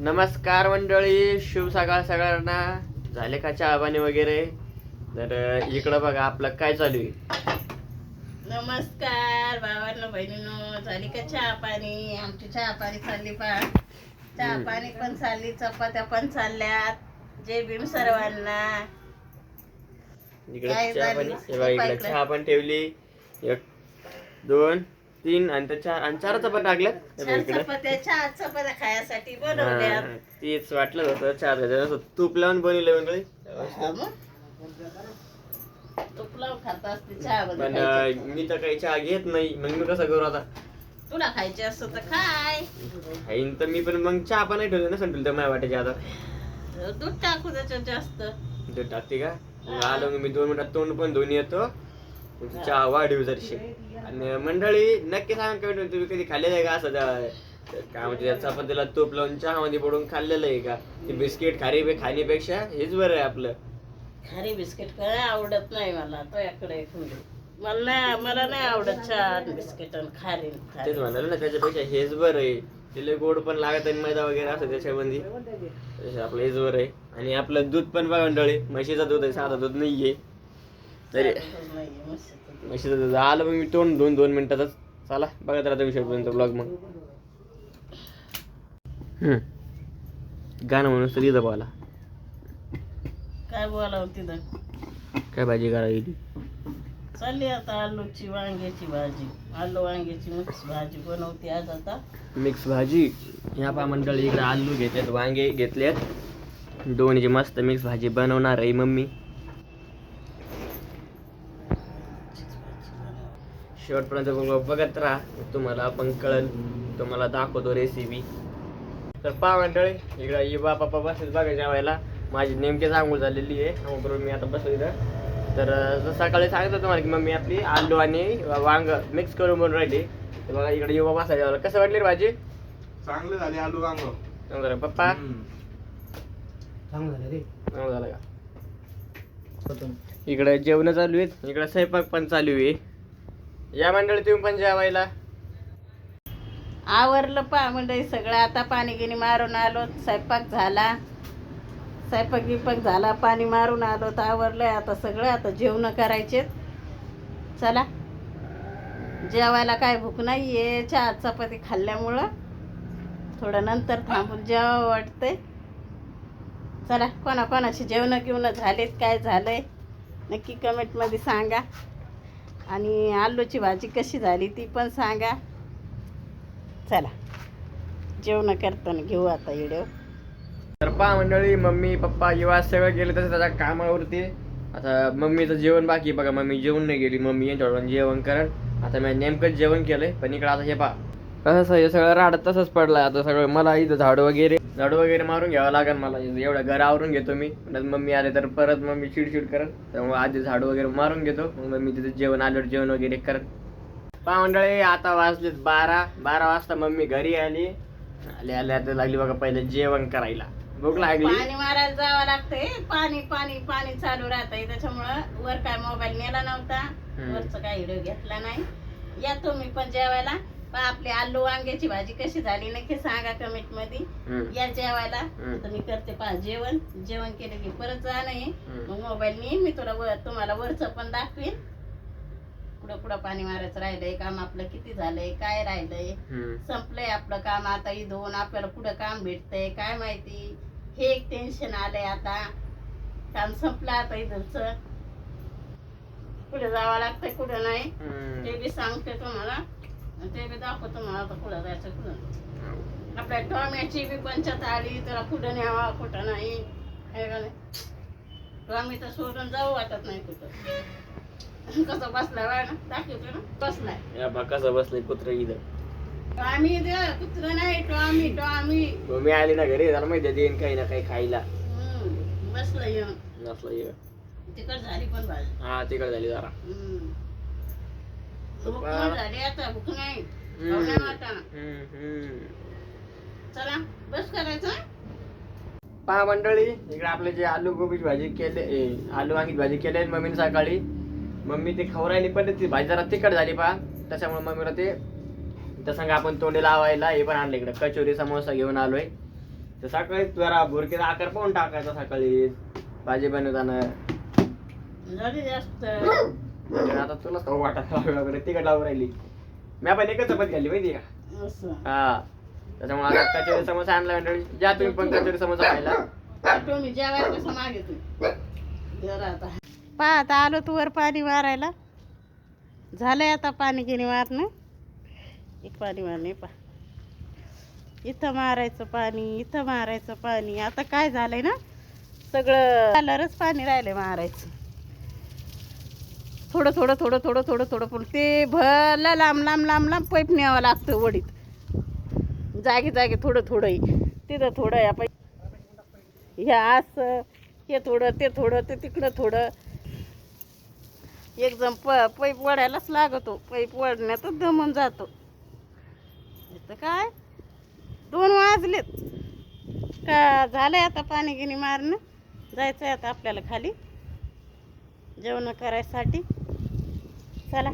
नमस्कार मंडळी, शुभ सकाळ सगळ्यांना. झाले का चहा पाणी वगैरे? तर इकडं बघा आपलं काय चालू आहे. नमस्कार भावांनो बहिणींनो, झाली का चहा पाणी? आमची चहा पाणी चालली पा चहा पाणी पण चालली, चपात्या पण चालल्यात. जय भीम सर्वांना. इकडे चहा पाणी हे बघा, इकडे चहा पण ठेवली. 1 2 3 आणि त्या 4 आणि 4 चपात्या टाकल्यात. चहा चपात्या खायसाठी बनवल्यात. तीच वाटलं होतं चहा तूप लावून बनवलं मंडळी. तूप लावून खात असते चहा पण मी तर काही चहा घेत नाही, मग मी कसं करू आता? तुला खायचे असतं तर खाय. खाईन तर मी, पण मग चहा पण नाही ठेवलं नसेल तुला तर माझ्या वाटायचे. आता दूध टाकू त्याच्यात जास्त. दूध टाकते का? मग आलो मी 2 मिनिटात तोंड पण धुवून येतो. चहा वाढीव जरशी. आणि मंडळी नक्की सांगा कमेंट, तुम्ही कधी खाल्लेलं आहे का असं काय म्हणते चपातीला तूप लावून चहामध्ये पडून खाल्लेलं आहे का? ते बिस्किट खाण्यापेक्षा हेच बरं आहे आपलं. खारी बिस्किट काय आवडत नाही मला. तो याकडे मला नाही आवडत चहा बिस्किट आणि खारी. तेच म्हणाल ना, त्याच्यापेक्षा हेच बरं आहे. तिला गोड पण लागत आणि मैदा वगैरे असं त्याच्यामध्ये. आपलं हेच बरं आहे. आणि आपलं दूध पण बघा मंडळी, म्हशीचं दूध आहे, साधं दूध नाहीये. तरी म्हशीचं दूध आलं. मग मी तोंड 2 मिनिटातच. चला बघा तर तुम्ही शेवटपर्यंत ब्लॉग. मग गाणं म्हणून तर इथं बोला. काय बोलावं तिथं? काय भाजी करायची? चालली आता आलूची वांग्याची भाजी. आलू वांग्याची मिक्स भाजी बनवते आज आता. मिक्स भाजी. ह्या पा मंडळी इकडे आलू घेतलेत, वांगे घेतलेत, दोन्हीची मस्त मिक्स भाजी बनवणार आहे मम्मी. शेवटपर्यंत बघत राहा, तुम्हाला पण कळेल. तुम्हाला दाखवतो रेसिपी. तर पहा मंडळी, इकडे युवा पप्पा बसलेत बघा जेवायला. माझी नेमकीच आंघोळ झालेली आहे, बरोबर मी आता बसलो इथं. तर सकाळी सांगतो तुम्हाला की मम्मी आपली आलू आणि वांग मिक्स करून बनवून राहिली. तर बघा इकडे युवा बसा जेवायला. कसं वाटली रे भाजी? चांगले झाले आलू वांग. चांगलं पप्पा? चांगलं झालं रे. चांगलं झालं का? इकडे जेवण चालू आहेत, इकडे स्वयंपाक पण चालू आहे. या मंडळी तुम्ही पण जेवायला. आवरलं पा मंडळी सगळं. आता पाणी गिनी मारून आलो, स्वयंपाक झाला, स्वयंपाक झाला, पाणी मारून आलो तर आवरलंय आता सगळं. आता जेवण करायचे. चला जेवायला काय भूक नाहीये, चहा चपाती खाल्ल्यामुळं थोडं नंतर थांबून जेवावं वाटतंय. चला कोणाकोणाची जेवण घेऊन झालेत, काय झालंय नक्की कमेंटमध्ये सांगा. आणि आलूची भाजी कशी झाली ती पण सांगा. चला जेवण करताना घेऊ आता व्हिडिओ. तर पहा मंडळी, मम्मी पप्पा युवा सगळं गेले तसं त्याच्या कामावरती. आता मम्मीचं जेवण बाकी बघा. मम्मी जेवण नाही गेली, मम्मी यांच्याकडून जेवण करेल. आता मी नेमकंच जेवण केलंय. पण इकडं आता हे पहा कसं हे सगळं राडत तसंच पडलंय. आता सगळं मला इथं झाडू वगैरे मारून घ्यावं लागेल मला. एवढं घर आवरून घेतो मी. मम्मी आले तर परत मम्मी चिडचिड करत, त्यामुळे आधी झाडू वगैरे मारून घेतो. मग मम्मी तिथे जेवण आल्यावर जेवण वगैरे करत. पहा मंडळी, आता वाजलेत 12 वाजता मम्मी घरी आली. आल्या तर लागली बघा पहिलं जेवण करायला. भूक लागली. पाणी मारायला जावं लागतंय. पाणी पाणी पाणी चालू राहतंय, त्याच्यामुळं वर काय मोबाईल नेला नव्हता, वरचं काय व्हिडिओ घेतला नाही. या तुम्ही पण जेवायला. आपली आलू वांग्याची भाजी कशी झाली नक्की सांगा कमेंट मध्ये. या जेवायला. तर मी करते जेवण केलं की परत जा नाही. मग मोबाईल नेईन मी तुम्हाला वरचं पण दाखवेन. कुठं पाणी मारायचं राहिलंय, काम आपलं किती झालंय, काय राहिलंय, संपलंय आपलं काम. आता इथून आपल्याला कुठं काम भेटतंय काय माहिती, हे एक टेन्शन आलंय. आता काम संपलं, आता इथंच कुठे जावं लागतंय कुठं नाही ते बी सांगते तुम्हाला. ते बी दाखवतो तुम्हाला आता कुठं जायचं कुठं. आपल्या टॉमॅची बी पंचायत आली, त्याला कुठं न्यावा कुठं नाही. हे का नाही, टॉमी तर सोडून जाऊ वाटत नाही कुठं. कसं बसलाय बघा ना, दाखवतो ना बसलाय. कसं बसलंय कुत्र इथं. टॉमी कुत्र नाही, टॉमी. मम्मी आली ना घरी, त्याला माहिती देईन काही ना काही खायला. बसलाय नसलं तिकड झाली पण भाजी. हा तिकडे झाली जरा. भूक झाली आता, भूक नाही. चला बस करायचं. पहा मंडळी, इकडे आपले जे आलू गोबीची भाजी केले, आलू वांगी भाजी केली मम्मीने सकाळी. मम्मी ते खवरायली पण ती भाजी जरा तिखट झाली पहा, त्याच्यामुळे मम्मीला ते त्या संग आपण तोंडी लावायला हे पण आणलं. इकडे कचोरी समोसा घेऊन आलोय. तर सकाळी जरा भुरकीचा आकार पाहून टाकायचा सकाळी भाजी बनवताना. जरी जास्त म्हणजे आता तुलाच खाऊ वाटायला वगैरे तिकट लावून राहिली. मी पण एकच चपाती खाल्ली माहिती का. असं हा त्याच्यामुळे आता कचोरी समोसा आणला मंडळी. ज्या तुम्ही पण कचोरी समोसा खायला. तुम्ही जेवायला कसं मागितलं जरा आता पहा. आता आलो तू वर पाणी मारायला. झालंय आता पाणी गिनी मारणं. एक पाणी मारणे पा. इथं मारायचं पाणी, इथं मारायचं पाणी. आता काय झालंय ना सगळं कलरच पाणी राहिलंय मारायचं. थोडं थोडं थोडं थोडं थोडं थोडं पण ते भरलं लांब लांब लांब लांब पाईप न्यावं लागतं वडीत. जागी जागी थोडं थोडं तिथं थोडं या पाईप ह्या असं हे थोडं ते थोडं ते तिकडं थोडं. एकदम पाईप वडायलाच लागतो. पाईप वडण्यातच दमून जातो. इथं काय 2 वाजलेत का झालंय आता पाणी गिनी मारणं. जायचंय आता आपल्याला खाली जेवण करायसाठी. चला.